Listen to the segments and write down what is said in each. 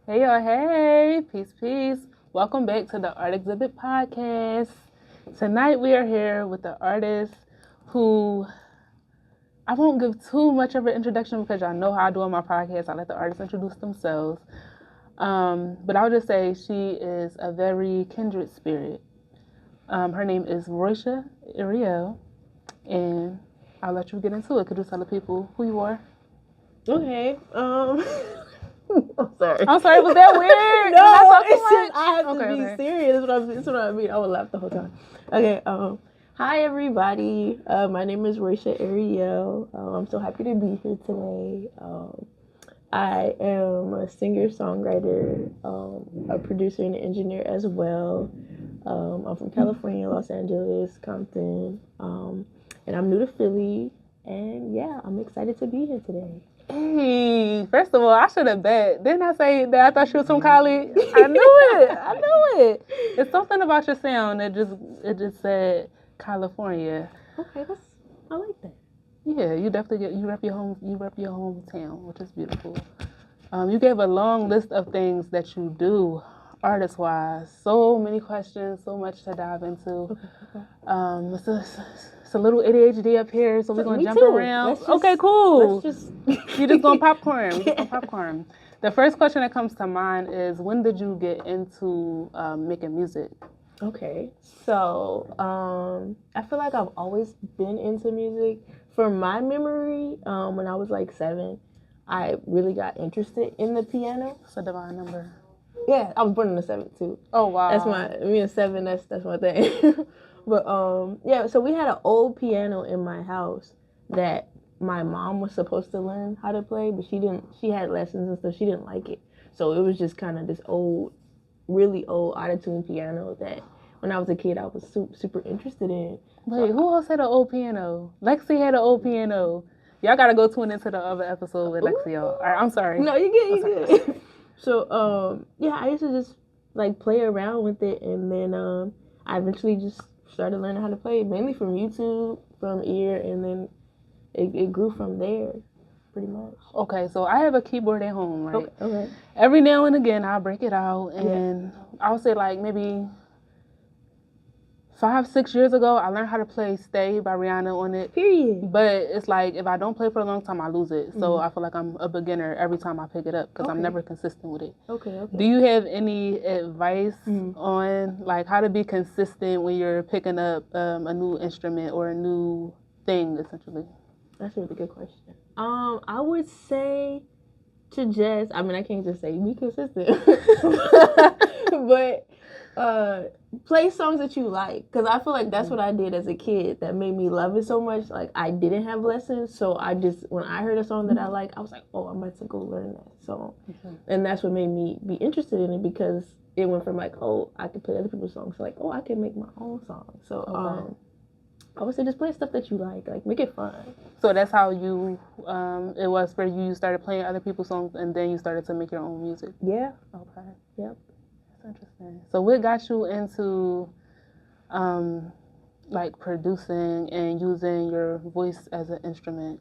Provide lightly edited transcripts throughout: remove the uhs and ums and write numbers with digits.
Hey, y'all, hey, peace, peace. Welcome back to the Art Exhibit Podcast. Tonight we are here with the artist who I won't give too much of an introduction because y'all know how I do on my podcast. I let the artists introduce themselves. But I'll just say she is a very kindred spirit. Her name is Roysha Arielle, and I'll let you get into it. Could you tell the people who you are? Okay. I'm sorry. I'm sorry, was that weird? No, it's just I have Okay, to be okay. serious. That's what I mean. I would laugh the whole time. Okay. Hi everybody. My name is Roysha Arielle. I'm so happy to be here today. I am a singer, songwriter, a producer and engineer as well. I'm from California, Los Angeles, Compton, and I'm new to Philly. And yeah, I'm excited to be here today. Hey, first of all, I should have bet. Didn't I say that I thought she was from Cali? I knew it. I knew it. It's something about your sound that just said California. Okay, I like that. Yeah, you definitely you rep your hometown, which is beautiful. You gave a long list of things that you do, artist wise. So many questions, so much to dive into. It's a little ADHD up here, so we're gonna jump around. Okay, cool. You just gonna popcorn. We just gonna popcorn. The first question that comes to mind is, when did you get into making music? Okay, so I feel like I've always been into music. From my memory, when I was like 7, I really got interested in the piano. It's a divine number. Yeah, I was born in the 7th too. Oh wow. That's me and 7. That's my thing. But yeah. So we had an old piano in my house that my mom was supposed to learn how to play, but she didn't. She had lessons and stuff. She didn't like it, so it was just kind of this old, really old autotune piano that when I was a kid I was super interested in. Wait, who else had an old piano? Lexi had an old piano. Y'all gotta go tune into the other episode with Lexi, y'all. All right, I'm sorry. No, you good. So yeah, I used to just like play around with it, and then I eventually just started learning how to play, mainly from YouTube, from ear, and then it grew from there, pretty much. Okay, so I have a keyboard at home, right? Okay. Every now and again, I'll break it out, and I'll say like maybe 5-6 years ago, I learned how to play "Stay" by Rihanna on it. Period. But it's like if I don't play for a long time, I lose it. So I feel like I'm a beginner every time I pick it up because I'm never consistent with it. Okay. Do you have any advice on like how to be consistent when you're picking up a new instrument or a new thing, essentially? That's a really good question. I would say to just, I mean, I can't just say be consistent, but play songs that you like, because I feel like that's what I did as a kid that made me love it so much. Like, I didn't have lessons, so I just, when I heard a song that I like, I was like, oh, I'm about to go learn that song. And that's what made me be interested in it, because it went from like, oh, I could play other people's songs to like, oh, I can make my own song. So I would say just play stuff that you like make it fun. So that's how you it was for you. You started playing other people's songs and then you started to make your own music. Yeah. Okay. Yep. That's interesting. So what got you into like producing and using your voice as an instrument?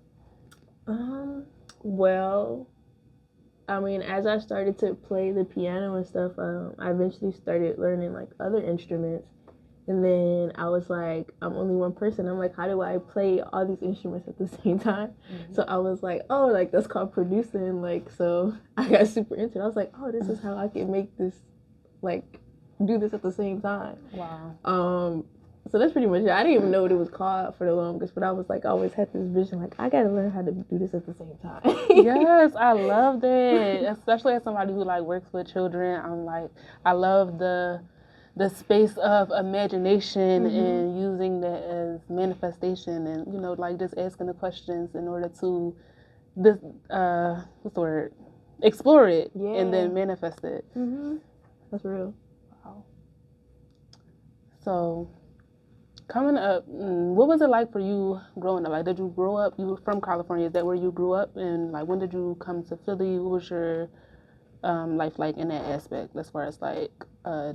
Well, I mean, as I started to play the piano and stuff, I eventually started learning like other instruments. And then I was like, I'm only one person. I'm like, how do I play all these instruments at the same time? So I was like, oh, like that's called producing. Like, so I got super into it. I was like, oh, this is how I can make this, like, do this at the same time. Wow. So that's pretty much it. I didn't even know what it was called for the longest, but I was like, I always had this vision, like, I gotta learn how to do this at the same time. Yes, I love that. Especially as somebody who like works with children, I'm like, I love the space of imagination and using that as manifestation, and you know, like just asking the questions in order to this what's the word, explore it and then manifest it. That's real. Wow. So coming up, what was it like for you growing up? Like, did you grow up, you were from California, is that where you grew up? And like, when did you come to Philly? What was your life like in that aspect, as far as like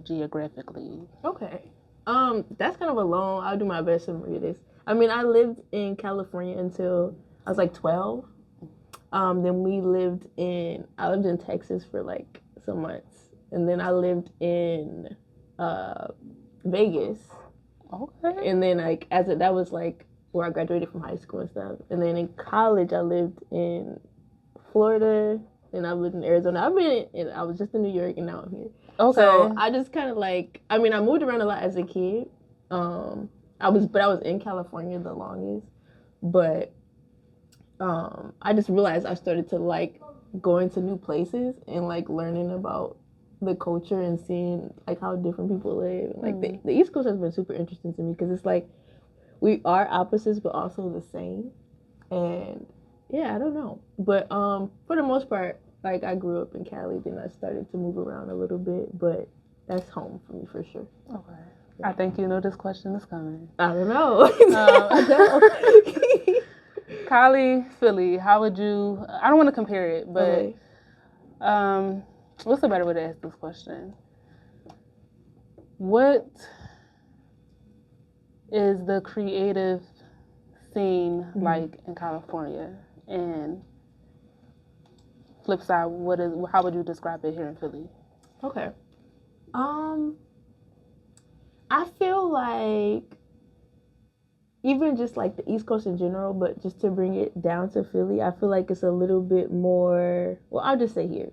geographically? Okay. That's kind of a long, I'll do my best to read this. I mean, I lived in California until I was like 12. Then I lived in Texas for like some months. And then I lived in Vegas. Okay. And then like that was like where I graduated from high school and stuff. And then in college I lived in Florida and I lived in Arizona. I was just in New York and now I'm here. Okay. So I just kind of like, I mean, I moved around a lot as a kid. I was in California the longest, but I just realized I started to like going to new places and like learning about the culture and seeing like how different people live. Like the East Coast has been super interesting to me because it's like we are opposites but also the same. And yeah, I don't know, but for the most part, like I grew up in Cali, then I started to move around a little bit, but that's home for me for sure. Okay. I think you know this question is coming. I don't know. I don't. Cali, Philly, how would you, I don't want to compare it, but what's a better way to ask this question? What is the creative scene like in California? And flip side, how would you describe it here in Philly? Okay. I feel like even just like the East Coast in general, but just to bring it down to Philly, I feel like it's a little bit more, well, I'll just say here.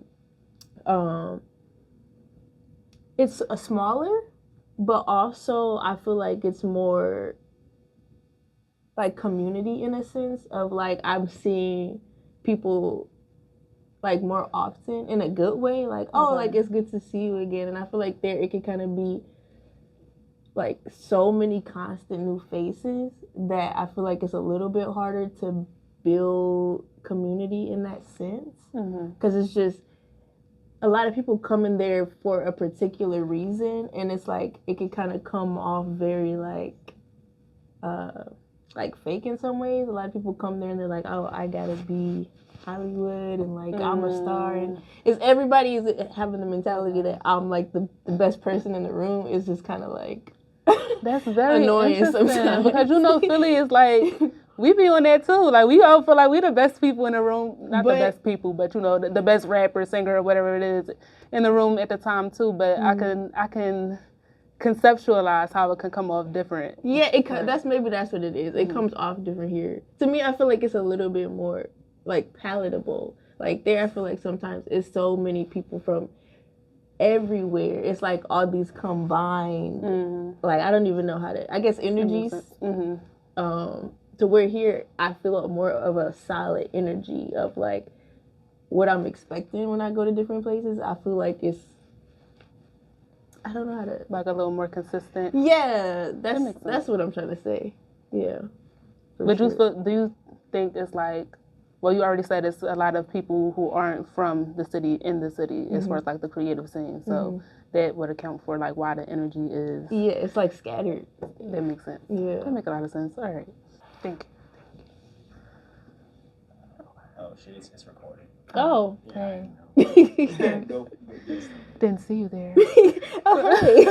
It's a smaller, but also I feel like it's more like community in a sense of like I'm seeing people like more often in a good way, like like it's good to see you again. And I feel like there it can kind of be like so many constant new faces that I feel like it's a little bit harder to build community in that sense, because it's just a lot of people come in there for a particular reason, and it's like it can kind of come off very like fake in some ways. A lot of people come there and they're like, oh, I gotta be Hollywood and like I'm a star, and it's everybody is having the mentality that I'm like the best person in the room. Is just kind of like that's very annoying interesting sometimes. because you know Philly is like we be on that too. Like we all feel like we the best people in the room, not the best people, but you know the best rapper, singer, or whatever it is in the room at the time too. But I can conceptualize how it can come off different. Yeah, that's what it is. It comes off different here. To me, I feel like it's a little bit more like palatable. Like there, I feel like sometimes it's so many people from everywhere. It's like all these combined, like I don't even know how to. I guess energies. To where here, I feel more of a solid energy of like what I'm expecting when I go to different places. I feel like it's. I don't know how to. Like a little more consistent. Yeah, that's what I'm trying to say. Yeah. But do you think it's like, well, you already said it's a lot of people who aren't from the city in the city as far as like the creative scene. So that would account for like why the energy is. Yeah, it's like scattered. That makes sense. Yeah. That makes a lot of sense. All right. Thank you. Oh shit, it's recording. Oh. Okay. Go. Didn't see you there. Oh, hey.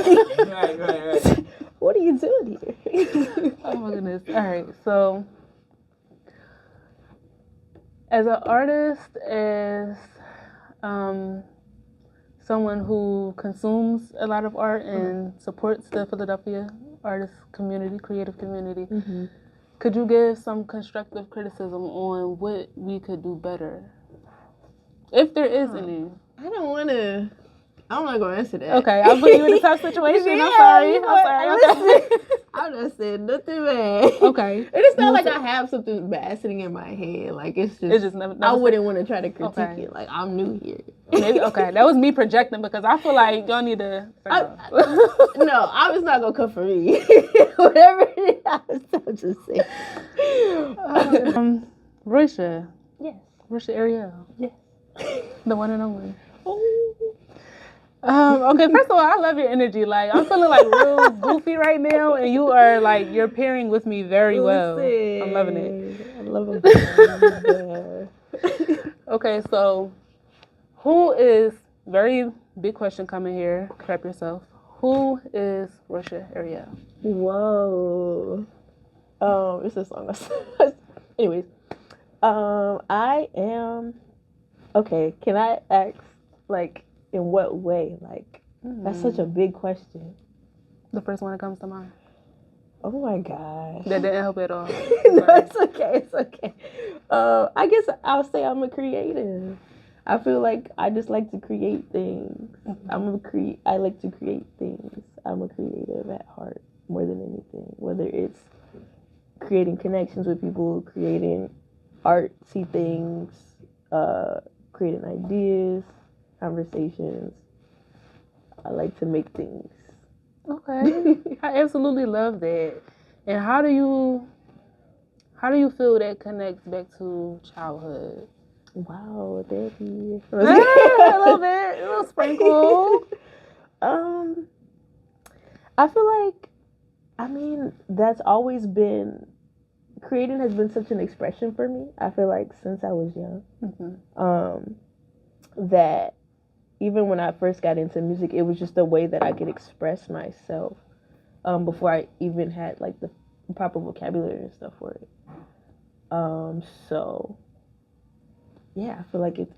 Right. What are you doing here? Oh my goodness. All right. So, as an artist, as someone who consumes a lot of art and supports the Philadelphia artist community, creative community, could you give some constructive criticism on what we could do better? If there is any. I'm not going to answer that. Okay, I'll put you in a tough situation. Yeah, I'm sorry. Okay. I'm not saying nothing bad. Okay. And it's not like I have something bad sitting in my head. Like, it's just never I wouldn't want to try to critique it. Like, I'm new here. Maybe, okay, that was me projecting because I feel like y'all need to. No, I was not going to come for me. Whatever it is, I'm just saying. Roysha. Yes. Roysha Arielle. Yes. The one and only. Oh. Okay, first of all, I love your energy. Like, I'm feeling like real goofy right now, and you are like, you're pairing with me very well. I'm loving it. I love it. Okay, so who is, very big question coming here, prep yourself. Who is Roysha Arielle? Whoa. It's a song. Anyways, I am, okay, can I ask, like, in what way? Like, that's such a big question. The first one that comes to mind. Oh my gosh. That didn't help at all. No, it's okay. It's okay. I guess I'll say I'm a creative. I feel like I just like to create things. I like to create things. I'm a creative at heart more than anything. Whether it's creating connections with people, creating artsy things, creating ideas, conversations. I like to make things. Okay. I absolutely love that. And how do you feel that connects back to childhood? Wow, therapy. A little bit, a little sprinkle. I feel like, that's always been, creating has been such an expression for me. I feel like since I was young, that even when I first got into music, it was just a way that I could express myself before I even had like the proper vocabulary and stuff for it. So yeah, I feel like it's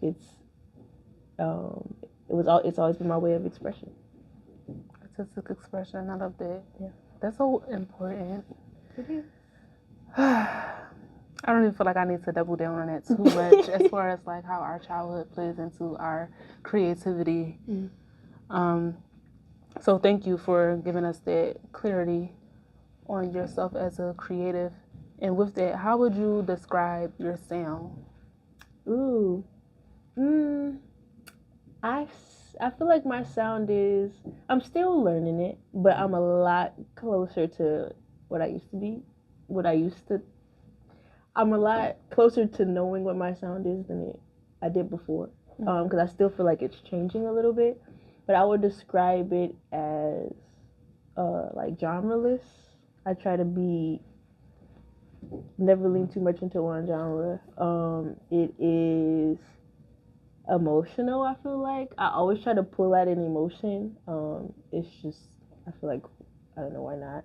always been my way of expression. Artistic expression, I love that. Yeah. That's so important. I don't even feel like I need to double down on that too much as far as like how our childhood plays into our creativity. So thank you for giving us that clarity on yourself as a creative. And with that, how would you describe your sound? Ooh. I feel like my sound is, I'm still learning it, but I'm a lot closer to what I used to be. I'm a lot closer to knowing what my sound is than I did before. Because I still feel like it's changing a little bit. But I would describe it as like genreless. I try to never lean too much into one genre. It is emotional, I feel like. I always try to pull out an emotion. It's just, I feel like, I don't know why not.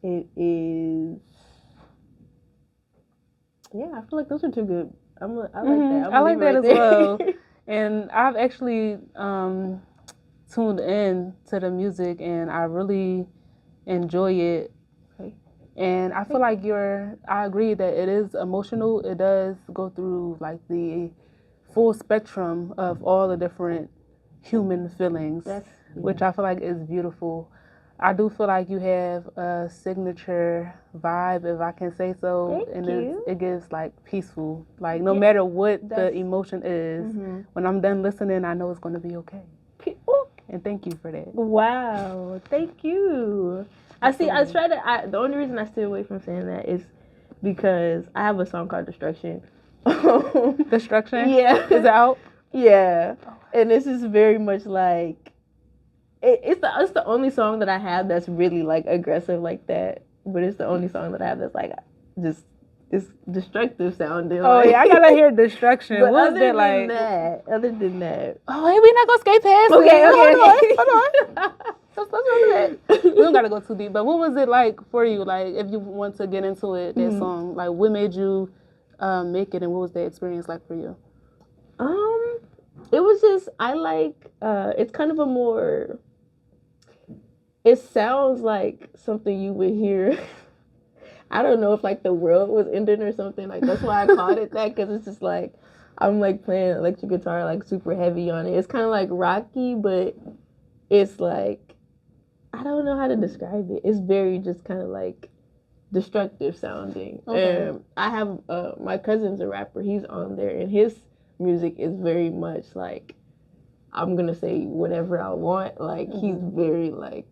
It is, yeah, I feel like those are two good. I like that. I like that as well. And I've actually tuned in to the music and I really enjoy it. Okay. And I feel like I agree that it is emotional. It does go through like the full spectrum of all the different human feelings, which I feel like is beautiful. I do feel like you have a signature vibe, if I can say so. Thank you. It gives like peaceful, like no matter what the emotion is, when I'm done listening, I know it's going to be okay. And thank you for that. Wow, thank you. The only reason I stay away from saying that is because I have a song called Destruction. Destruction? Yeah. Is it out? Yeah. And this is very much like, it's the only song that I have that's really like aggressive like that. But it's the only song that I have that's like just it's destructive sounding. Oh yeah, I gotta hear Destruction. But what was that like? Other than that. Oh hey, we not gonna skate past. Okay. Hold on. Let's that. We don't gotta go too deep. But what was it like for you? Like if you want to get into it, that song, like what made you make it, and what was the experience like for you? It was just it's kind of a more. It sounds like something you would hear. I don't know if like the world was ending or something. Like that's why I called it that, because it's just like I'm like playing electric guitar like super heavy on it. It's kind of like rocky, but it's like I don't know how to describe it. It's very just kind of like destructive sounding. Okay. I have my cousin's a rapper. He's on there, and his music is very much like I'm gonna say whatever I want. Like he's very like.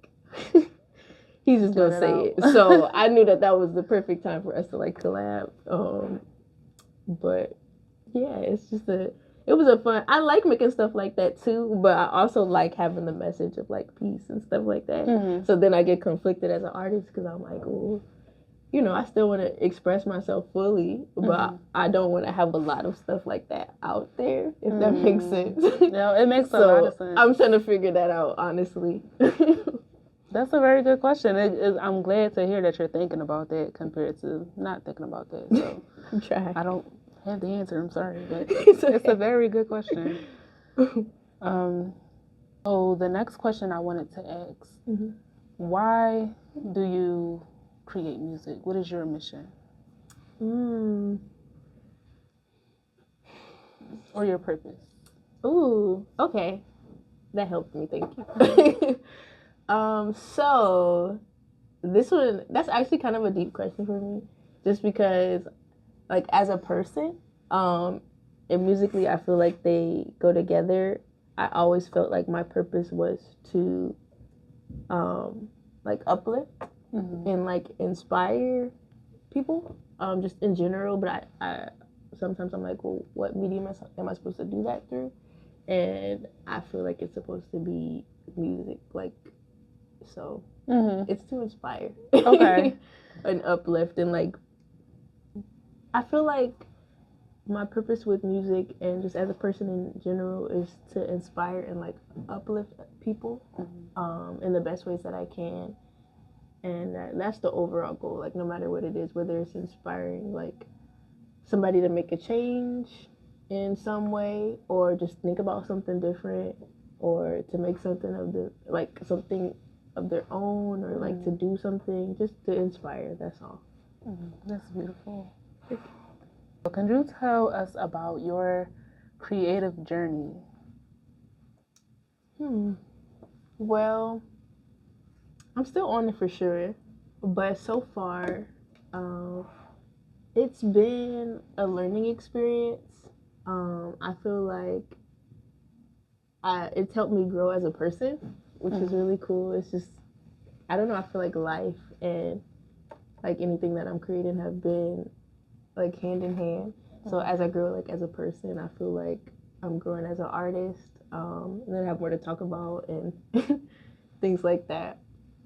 He's just gonna say it. So I knew that was the perfect time for us to like collab. But yeah, it was a fun. I like making stuff like that too, but I also like having the message of like peace and stuff like that. So then I get conflicted as an artist because I'm like, oh, I still want to express myself fully, but I don't want to have a lot of stuff like that out there, if that makes sense. No, it makes a lot of sense. I'm trying to figure that out, honestly. That's a very good question. I'm glad to hear that you're thinking about that compared to not thinking about that. So I'm trying. I don't I have the answer. I'm sorry, but It's it's okay. a very good question. So the next question I wanted to ask: Mhm. why do you create music? What is your mission or your purpose? Ooh, okay. That helped me, thank you. So this one, that's actually kind of a deep question for me, just because, like, as a person, and musically, I feel like they go together. I always felt like my purpose was to, like, uplift and like inspire people, just in general. But I sometimes I'm like, well, what medium am I supposed to do that through? And I feel like it's supposed to be music, like, so it's to inspire, Okay. and uplift, and like I feel like my purpose with music and just as a person in general is to inspire and like uplift people, in the best ways that I can, and that's the overall goal. Like no matter what it is, whether it's inspiring like somebody to make a change in some way, or just think about something different, or to make something of the like something of their own, or like to do something just to inspire. That's all. That's beautiful. So can you tell us about your creative journey? Well, I'm still on it for sure, but so far, it's been a learning experience. I feel like it's helped me grow as a person, which is really cool. It's just, I don't know, I feel like life and like anything that I'm creating have been like hand in hand. So as I grow like as a person, I feel like I'm growing as an artist, and then I have more to talk about and things like that.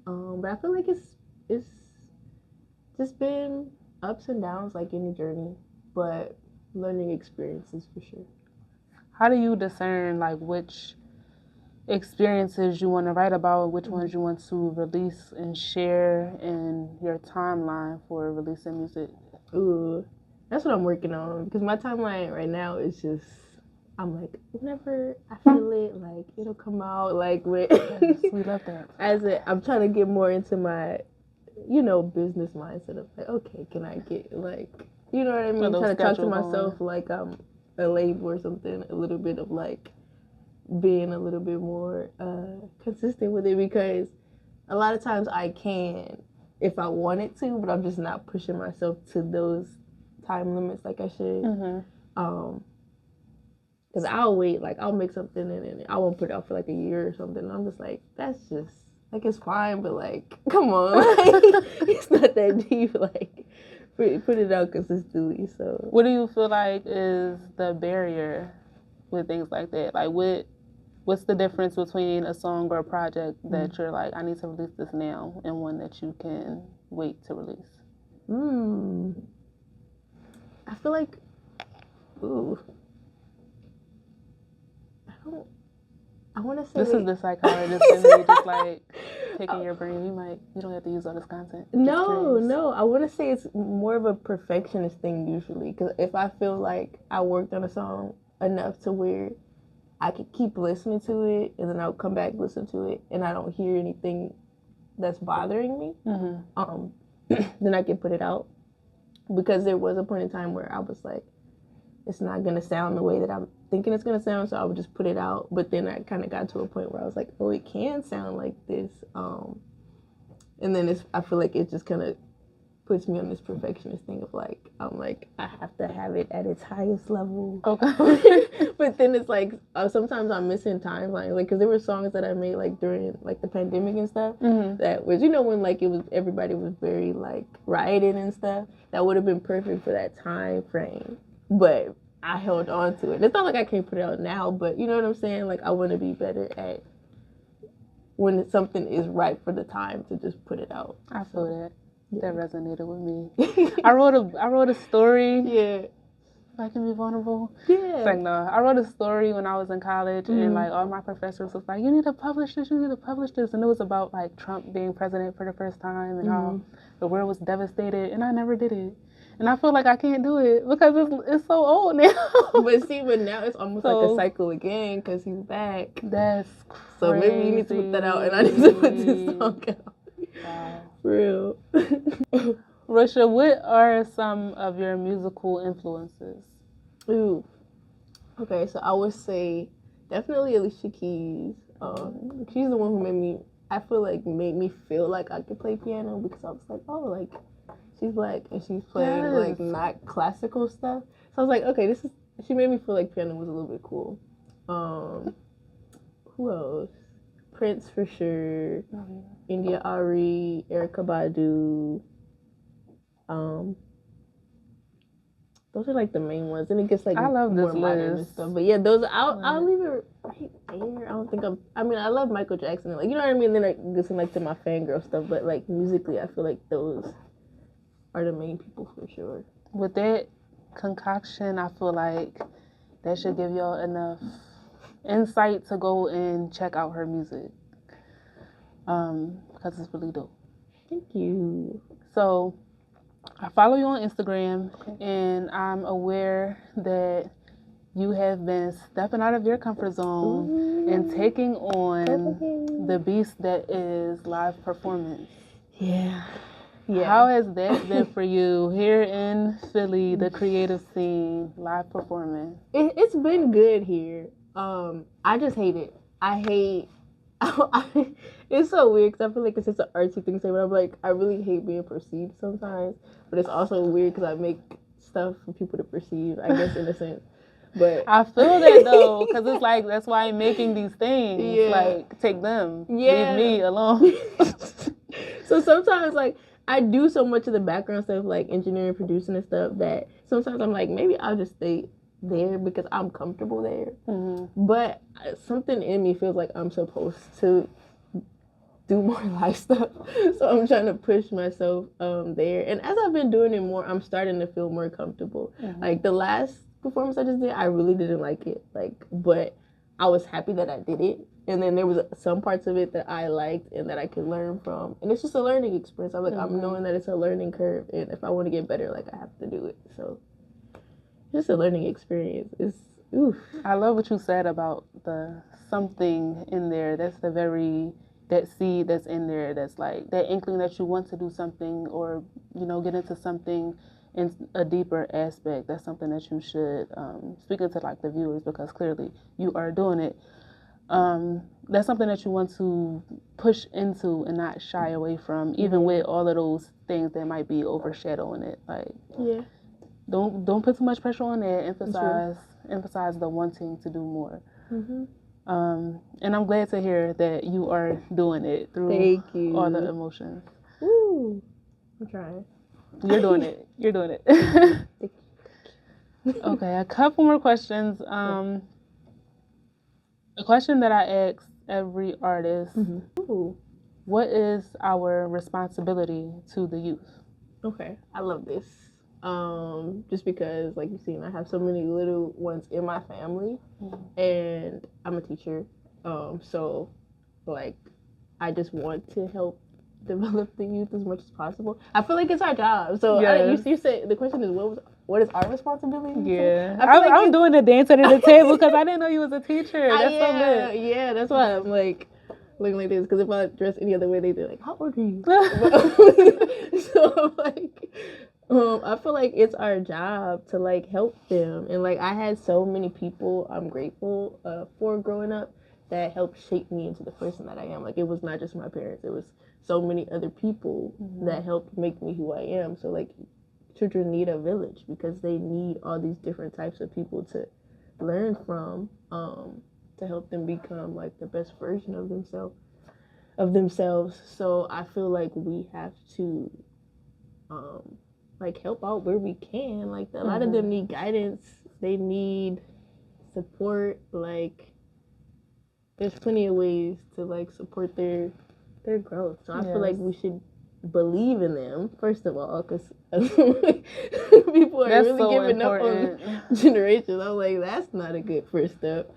But I feel like it's just been ups and downs like any journey, but learning experiences for sure. How do you discern like which experiences you want to write about, which ones you want to release and share in your timeline for releasing music? Ooh, that's what I'm working on, because my timeline right now is just, I'm like, whenever I feel it, like it'll come out. Like with Yes, we love that. I'm trying to get more into my, business mindset of like, okay, can I get like, you know what I mean? little Trying to talk to schedule myself going. like I'm a label or something. A little bit of like being a little bit more consistent with it, because a lot of times I can if I wanted to, but I'm just not pushing myself to those time limits like I should. Because I'll wait, like I'll make something and I won't put it out for like a year or something. And I'm just like, that's just like, it's fine, but like, come on, like, it's not that deep. Like, put it out consistently. So, What do you feel like is the barrier with things like that? Like, what's the difference between a song or a project that you're like, I need to release this now, and one that you can wait to release? I feel like, ooh, I want to say This is the psychologist in me, just like picking your brain. You don't have to use all this content. No. I want to say it's more of a perfectionist thing usually. Because if I feel like I worked on a song enough to where I could keep listening to it, and then I'll come back, listen to it, and I don't hear anything that's bothering me, then I can put it out. Because there was a point in time where I was like, it's not going to sound the way that I'm thinking it's going to sound, so I would just put it out. But then I kind of got to a point where I was like, oh, it can sound like this. And then I feel like it just kind of puts me on this perfectionist thing of like, I'm like, I have to have it at its highest level. Okay. But then it's like, sometimes I'm missing timelines, like, because there were songs that I made like during like the pandemic and stuff, that was, when like it was, everybody was very like rioting and stuff, that would have been perfect for that time frame, but I held on to it. It's not like I can't put it out now, but you know what I'm saying? Like, I want to be better at when something is right for the time to just put it out. I feel that. That resonated with me. I wrote a story. Yeah. If I can be vulnerable. Yeah. It's like, no. I wrote a story when I was in college, and like all my professors was like, you need to publish this, and it was about like Trump being president for the first time and how the world was devastated, and I never did it. And I feel like I can't do it because it's so old now. but now it's almost like So- a cycle again because he's back. That's crazy. So maybe you need to put that out, and I need to put this song out. Wow. For real. Roysha, what are some of your musical influences? Ooh. Okay, so I would say definitely Alicia Keys. She's the one who made me feel like I could play piano because I was like, oh, like she's black and she's playing like Yes. not classical stuff. So I was like, okay, she made me feel like piano was a little bit cool. Who else? Prince for sure. India Ari, Erykah Badu. Those are like the main ones, and it gets like I love more this modern and list. stuff. But yeah, those I'll leave it right there. I don't think I mean, I love Michael Jackson, and, like, you know what I mean. Then like gets like to my fangirl stuff, but like musically, I feel like those are the main people for sure. With that concoction, I feel like that should give y'all enough insight to go and check out her music. Because it's really dope. Thank you. So I follow you on Instagram, and I'm aware that you have been stepping out of your comfort zone and taking on the beast that is live performance. Yeah. How has that been for you here in Philly, the creative scene, live performing? It's been good here. I just hate it. I hate. It's so weird because I feel like it's just an artsy thing to say, but I'm like, I really hate being perceived sometimes. But it's also weird because I make stuff for people to perceive, I guess, in a sense. But I feel that though, because it's like that's why I'm making these things. Yeah. Like, take them, Yeah. leave me alone. So sometimes, like, I do so much of the background stuff, like engineering, producing, and stuff, that sometimes I'm like, maybe I'll just stay there because I'm comfortable there. Mm-hmm. But something in me feels like I'm supposed to do more life stuff. So I'm trying to push myself there. And as I've been doing it more, I'm starting to feel more comfortable. Mm-hmm. Like the last performance I just did, I really didn't like it. But I was happy that I did it. And then there was some parts of it that I liked and that I could learn from. And it's just a learning experience. I'm like, I'm knowing that it's a learning curve. And if I want to get better, like, I have to do it. So just a learning experience. It's, oof. I love what you said about the something in there. That's that seed that's in there. That's like that inkling that you want to do something or, get into something in a deeper aspect. That's something that you should, speaking to like the viewers, because clearly you are doing it. That's something that you want to push into and not shy away from, even with all of those things that might be overshadowing it. Like, Yeah. don't put too much pressure on that. Emphasize the wanting to do more. Mm-hmm. And I'm glad to hear that you are doing it through Thank you. all the emotions. Ooh. I'm trying. You're doing it. You're doing it. Okay, a couple more questions. A question that I ask every artist: Ooh. What is our responsibility to the youth? Okay, I love this. Just because, like you've seen, I have so many little ones in my family, and I'm a teacher. So, like, I just want to help develop the youth as much as possible. I feel like it's our job. So, Yes. you say the question is, what is our responsibility? Yeah, I feel like I'm doing the dance under the table because I didn't know you was a teacher. That's so good. Yeah, that's why I'm like looking like this. Because if I dress any other way, they'd be like, "How old are you?" So I'm like, I feel like it's our job to like help them, and like I had so many people I'm grateful for growing up that helped shape me into the person that I am. Like, it was not just my parents; it was so many other people that helped make me who I am. So like, children need a village because they need all these different types of people to learn from, to help them become like the best version of themselves. So I feel like we have to like help out where we can. Like, a lot of them need guidance, they need support. Like, there's plenty of ways to like support their growth. So I feel like we should believe in them first of all, because people are That's really so giving important. up on generations. I'm like, that's not a good first step.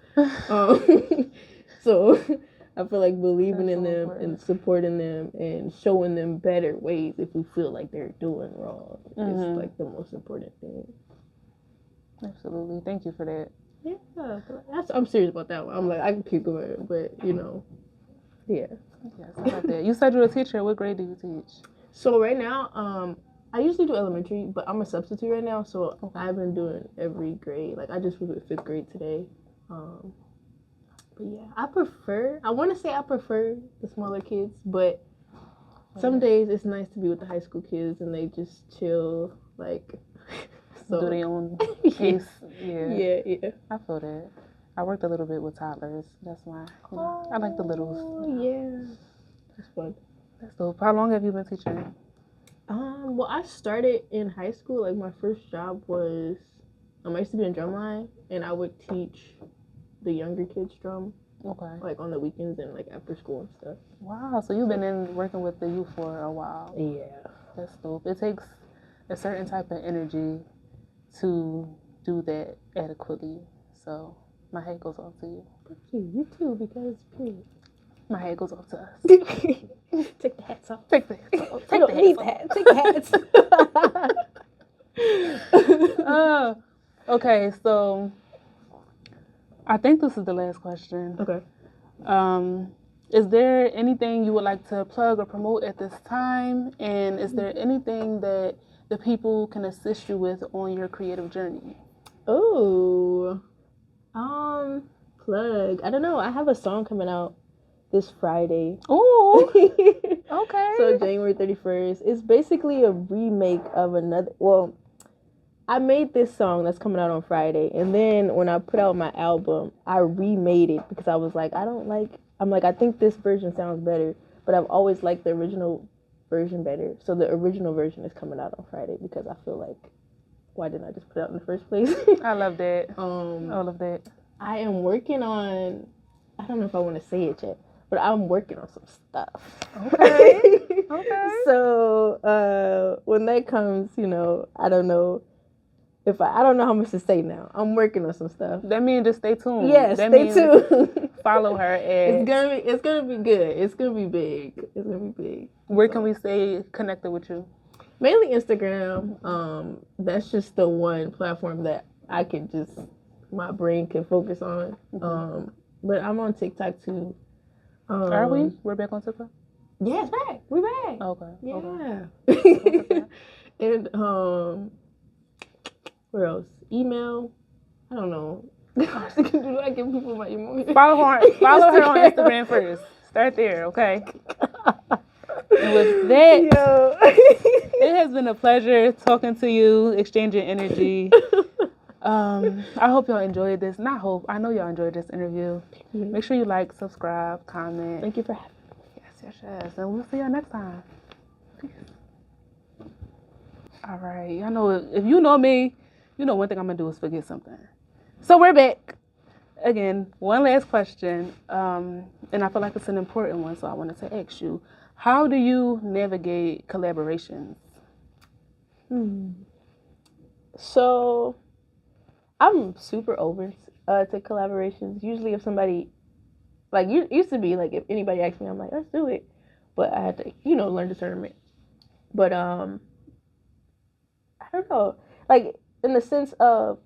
So I feel like believing That's in so them important. and supporting them and showing them better ways if we feel like they're doing wrong is like the most important thing. Absolutely. Thank you for that. Yeah, I'm serious about that one. I'm like, I can keep going, but yeah. Yes, I love that. You said you're a teacher. What grade do you teach? So right now, I usually do elementary, but I'm a substitute right now, so Okay. I've been doing every grade. Like I just was with 5th grade today. But yeah, I want to say I prefer the smaller kids, but some days it's nice to be with the high school kids and they just chill, like, Do their own pace. Yeah. Yeah. I feel that. I worked a little bit with toddlers. That's why I like the littles. Oh, yeah. It's fun. That's dope. How long have you been teaching? Well, I started in high school. Like, my first job was, I used to be in drumline, and I would teach the younger kids drum. Okay. Like, on the weekends and, like, after school and stuff. Wow. So you've been working with the youth for a while. Yeah. That's dope. It takes a certain type of energy to do that adequately. So my hat goes off to you. Thank you. You too, because, period. My hat goes off to us. Take the hats off. Take the hats off. Take the hats. Take the hats. Okay, so I think this is the last question. Okay. Is there anything you would like to plug or promote at this time? And is there anything that the people can assist you with on your creative journey? Oh, plug. I don't know. I have a song coming out this Friday. Oh, okay. So January 31st. It's basically a remake of another. Well, I made this song that's coming out on Friday, and then when I put out my album, I remade it because I was like, I think this version sounds better, but I've always liked the original version better. So the original version is coming out on Friday because I feel like, why didn't I just put it out in the first place? I love that. All of that. I am working on, I don't know if I want to say it yet, but I'm working on some stuff. Okay. Okay. So when that comes, I don't know I don't know how much to say now. I'm working on some stuff. That means just stay tuned. Yes, that stay tuned. Follow her at. It's gonna be good. It's gonna be big. It's gonna be big. Where can we stay connected with you? Mainly Instagram. That's just the one platform that I can my brain can focus on. Mm-hmm. But I'm on TikTok too. Are we? We're back on TikTok? Yeah, it's back. We're back. Okay. Yeah. Okay. And where else? Email. I don't know. Do I give people my email? Follow her on Instagram first. Start there, okay? And with that, it has been a pleasure talking to you, exchanging energy. I hope y'all enjoyed this. Not hope. I know y'all enjoyed this interview. Make sure you like, subscribe, comment. Thank you for having me. Yes. And we'll see y'all next time. Peace. All right. I know if you know me, you know one thing I'm going to do is forget something. So we're back. Again, one last question. And I feel like it's an important one, so I wanted to ask you. How do you navigate collaborations? So, I'm super open to collaborations. Usually if somebody, like, used to be, like, if anybody asked me, I'm like, let's do it. But I had to, learn discernment. But, I don't know. Like, in the sense of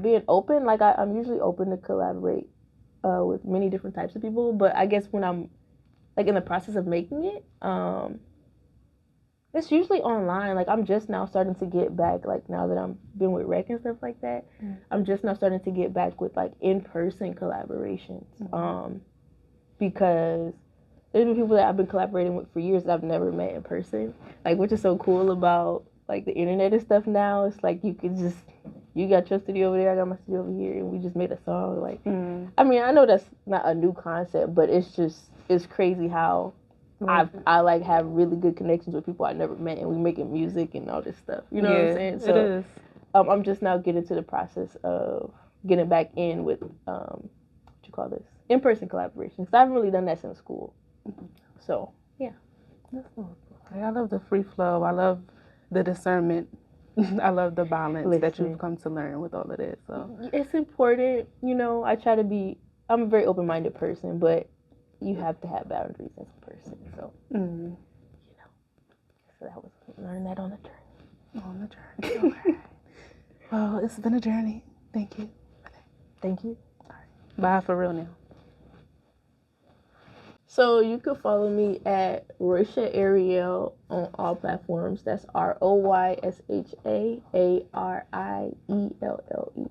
being open, like, I'm usually open to collaborate with many different types of people. But I guess when I'm, like, in the process of making it, it's usually online. Like, I'm just now starting to get back, like, now that I'm been with rec and stuff like that, I'm just now starting to get back with, like, in-person collaborations. Because there's been people that I've been collaborating with for years that I've never met in person. Like, which is so cool about, like, the internet and stuff now. It's like you could just, you got your studio over there, I got my studio over here, and we just made a song. Like, I mean, I know that's not a new concept, but it's crazy how I like have really good connections with people I never met, and we making music and all this stuff. You know what I'm saying? So it is. I'm just now getting to the process of getting back in with in-person collaborations. 'Cause I haven't really done that since school. So yeah. I love the free flow. I love the discernment. I love the balance that you've come to learn with all of this. So it's important, I try to be. I'm a very open-minded person, but you have to have boundaries as a person. So, Mm. so that was learn that on the journey. On the journey. Okay. Well, it's been a journey. Thank you. Thank you. Bye for real now. So you can follow me at Roysha Arielle on all platforms. That's RoyshaArielle.